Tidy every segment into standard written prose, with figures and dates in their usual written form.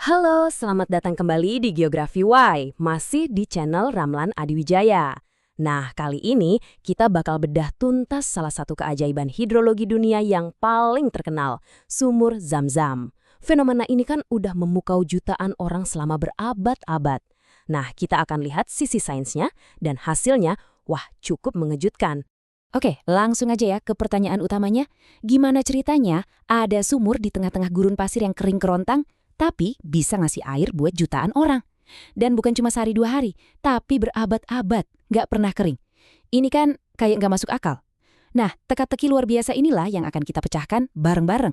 Halo, selamat datang kembali di Geografi Y, masih di channel Ramlan Adiwijaya. Nah, kali ini kita bakal bedah tuntas salah satu keajaiban hidrologi dunia yang paling terkenal, Sumur Zam-Zam. Fenomena ini kan udah memukau jutaan orang selama berabad-abad. Nah, kita akan lihat sisi sainsnya dan hasilnya, wah cukup mengejutkan. Oke, langsung aja ya ke pertanyaan utamanya. Gimana ceritanya ada sumur di tengah-tengah gurun pasir yang kering kerontang, tapi bisa ngasih air buat jutaan orang? Dan bukan cuma sehari dua hari, tapi berabad-abad, nggak pernah kering. Ini kan kayak nggak masuk akal. Nah, teka-teki luar biasa inilah yang akan kita pecahkan bareng-bareng.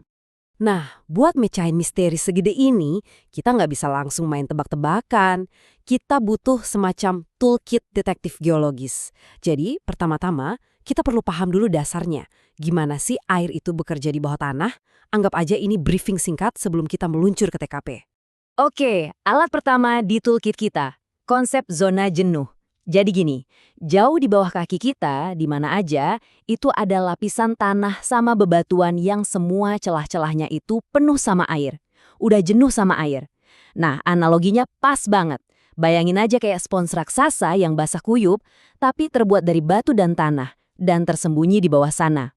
Nah, buat mecahin misteri segede ini, kita nggak bisa langsung main tebak-tebakan. Kita butuh semacam toolkit detektif geologis. Jadi, pertama-tama, kita perlu paham dulu dasarnya. Gimana sih air itu bekerja di bawah tanah? Anggap aja ini briefing singkat sebelum kita meluncur ke TKP. Oke, alat pertama di toolkit kita, konsep zona jenuh. Jadi gini, jauh di bawah kaki kita, di mana aja, itu ada lapisan tanah sama bebatuan yang semua celah-celahnya itu penuh sama air. Udah jenuh sama air. Nah, analoginya pas banget. Bayangin aja kayak spons raksasa yang basah kuyup, tapi terbuat dari batu dan tanah, dan tersembunyi di bawah sana.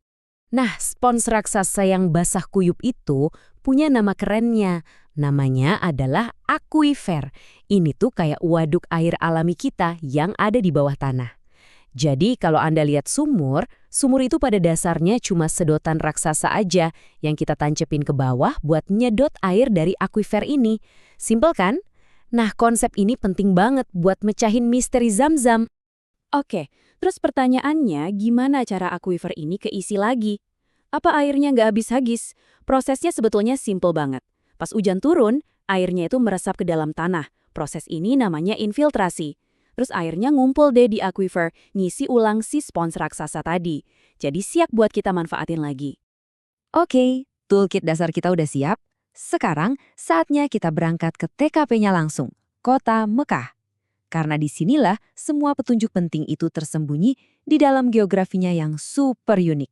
Nah, spons raksasa yang basah kuyup itu punya nama kerennya. Namanya adalah akuifer. Ini tuh kayak waduk air alami kita yang ada di bawah tanah. Jadi kalau Anda lihat sumur, sumur itu pada dasarnya cuma sedotan raksasa aja yang kita tancepin ke bawah buat nyedot air dari akuifer ini. Simpel kan? Nah, konsep ini penting banget buat mecahin misteri Zam-Zam. Oke, terus pertanyaannya gimana cara akuifer ini keisi lagi? Apa airnya nggak habis-habis? Prosesnya sebetulnya simple banget. Pas hujan turun, airnya itu meresap ke dalam tanah. Proses ini namanya infiltrasi. Terus airnya ngumpul deh di akuifer, ngisi ulang si spons raksasa tadi. Jadi siap buat kita manfaatin lagi. Oke, toolkit dasar kita udah siap. Sekarang saatnya kita berangkat ke TKP-nya langsung, Kota Mekah. Karena disinilah semua petunjuk penting itu tersembunyi di dalam geografinya yang super unik.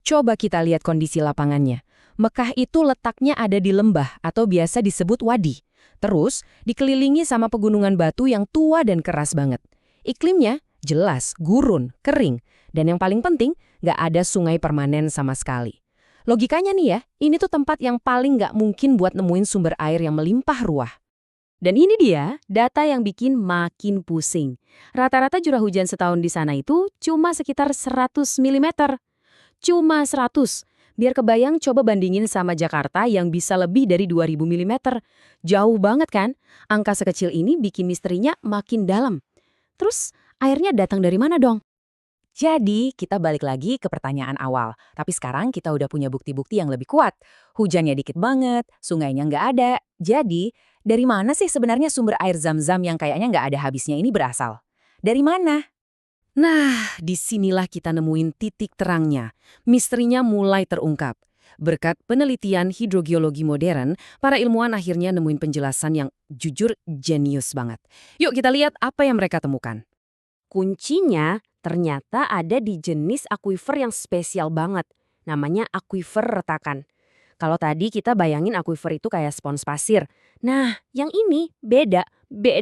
Coba kita lihat kondisi lapangannya. Mekah itu letaknya ada di lembah atau biasa disebut wadi. Terus dikelilingi sama pegunungan batu yang tua dan keras banget. Iklimnya jelas, gurun, kering. Dan yang paling penting, nggak ada sungai permanen sama sekali. Logikanya nih ya, ini tuh tempat yang paling nggak mungkin buat nemuin sumber air yang melimpah ruah. Dan ini dia data yang bikin makin pusing. Rata-rata curah hujan setahun di sana itu cuma sekitar 100 mm. Cuma 100. Biar kebayang coba bandingin sama Jakarta yang bisa lebih dari 2000 mm. Jauh banget kan? Angka sekecil ini bikin misterinya makin dalam. Terus airnya datang dari mana dong? Jadi kita balik lagi ke pertanyaan awal. Tapi sekarang kita udah punya bukti-bukti yang lebih kuat. Hujannya dikit banget, sungainya nggak ada. Jadi dari mana sih sebenarnya sumber air Zam-Zam yang kayaknya nggak ada habisnya ini berasal? Dari mana? Nah, disinilah kita nemuin titik terangnya. Misterinya mulai terungkap. Berkat penelitian hidrogeologi modern, para ilmuwan akhirnya nemuin penjelasan yang jujur jenius banget. Yuk kita lihat apa yang mereka temukan. Kuncinya ternyata ada di jenis akuifer yang spesial banget. Namanya akuifer retakan. Kalau tadi kita bayangin akuifer itu kayak spons pasir. Nah, yang ini beda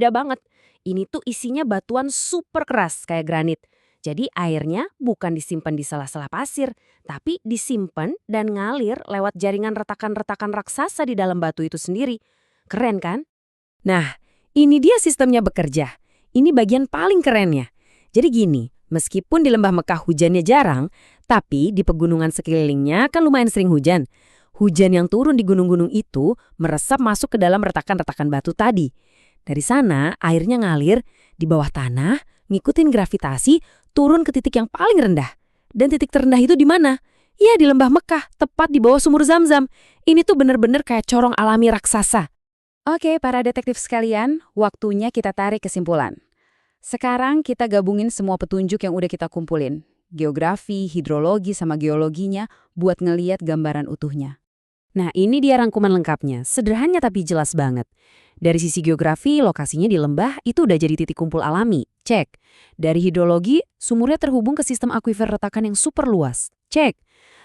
banget. Ini tuh isinya batuan super keras kayak granit. Jadi airnya bukan disimpan di sela-sela pasir, tapi disimpan dan ngalir lewat jaringan retakan-retakan raksasa di dalam batu itu sendiri. Keren kan? Nah, ini dia sistemnya bekerja. Ini bagian paling kerennya. Jadi gini, meskipun di Lembah Mekah hujannya jarang, tapi di pegunungan sekelilingnya kan lumayan sering hujan. Hujan yang turun di gunung-gunung itu meresap masuk ke dalam retakan-retakan batu tadi. Dari sana, airnya ngalir di bawah tanah, ngikutin gravitasi, turun ke titik yang paling rendah. Dan titik terendah itu di mana? Ya, di Lembah Mekah, tepat di bawah sumur Zam-Zam. Ini tuh bener-bener kayak corong alami raksasa. Oke, para detektif sekalian, waktunya kita tarik kesimpulan. Sekarang kita gabungin semua petunjuk yang udah kita kumpulin. Geografi, hidrologi, sama geologinya buat ngeliat gambaran utuhnya. Nah, ini dia rangkuman lengkapnya. Sederhana tapi jelas banget. Dari sisi geografi, lokasinya di lembah itu udah jadi titik kumpul alami. Cek. Dari hidrologi, sumurnya terhubung ke sistem akuifer retakan yang super luas. Cek.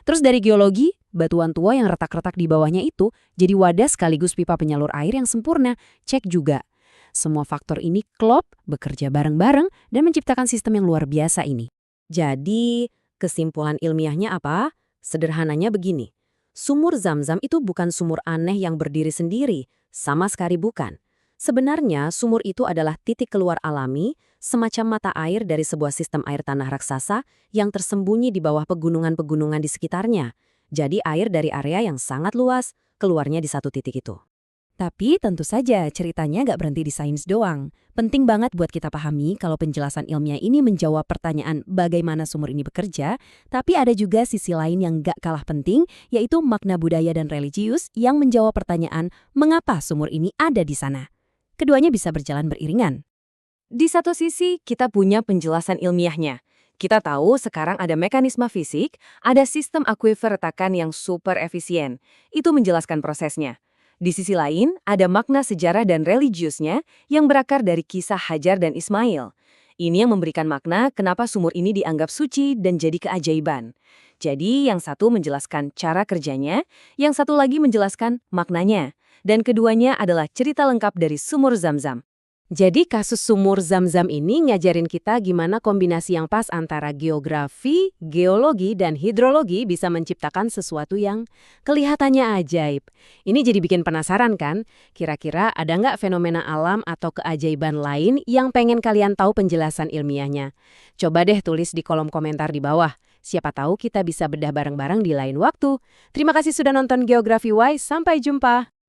Terus dari geologi, Batuan tua yang retak-retak di bawahnya itu jadi wadah sekaligus pipa penyalur air yang sempurna. Cek juga. Semua faktor ini klop, bekerja bareng-bareng, dan menciptakan sistem yang luar biasa ini. Jadi, kesimpulan ilmiahnya apa? Sederhananya begini. Sumur Zam-Zam itu bukan sumur aneh yang berdiri sendiri. Sama sekali bukan. Sebenarnya, sumur itu adalah titik keluar alami, semacam mata air dari sebuah sistem air tanah raksasa yang tersembunyi di bawah pegunungan-pegunungan di sekitarnya. Jadi air dari area yang sangat luas, keluarnya di satu titik itu. Tapi tentu saja ceritanya nggak berhenti di sains doang. Penting banget buat kita pahami kalau penjelasan ilmiah ini menjawab pertanyaan bagaimana sumur ini bekerja, tapi ada juga sisi lain yang nggak kalah penting, yaitu makna budaya dan religius yang menjawab pertanyaan mengapa sumur ini ada di sana. Keduanya bisa berjalan beriringan. Di satu sisi, kita punya penjelasan ilmiahnya. Kita tahu sekarang ada mekanisme fisik, ada sistem akuifer retakan yang super efisien. Itu menjelaskan prosesnya. Di sisi lain, ada makna sejarah dan religiusnya yang berakar dari kisah Hajar dan Ismail. Ini yang memberikan makna kenapa sumur ini dianggap suci dan jadi keajaiban. Jadi, yang satu menjelaskan cara kerjanya, yang satu lagi menjelaskan maknanya. Dan keduanya adalah cerita lengkap dari sumur Zam-Zam. Jadi kasus sumur Zam-Zam ini ngajarin kita gimana kombinasi yang pas antara geografi, geologi, dan hidrologi bisa menciptakan sesuatu yang kelihatannya ajaib. Ini jadi bikin penasaran kan? Kira-kira ada nggak fenomena alam atau keajaiban lain yang pengen kalian tahu penjelasan ilmiahnya? Coba deh tulis di kolom komentar di bawah. Siapa tahu kita bisa bedah bareng-bareng di lain waktu. Terima kasih sudah nonton Geografi Wise, sampai jumpa!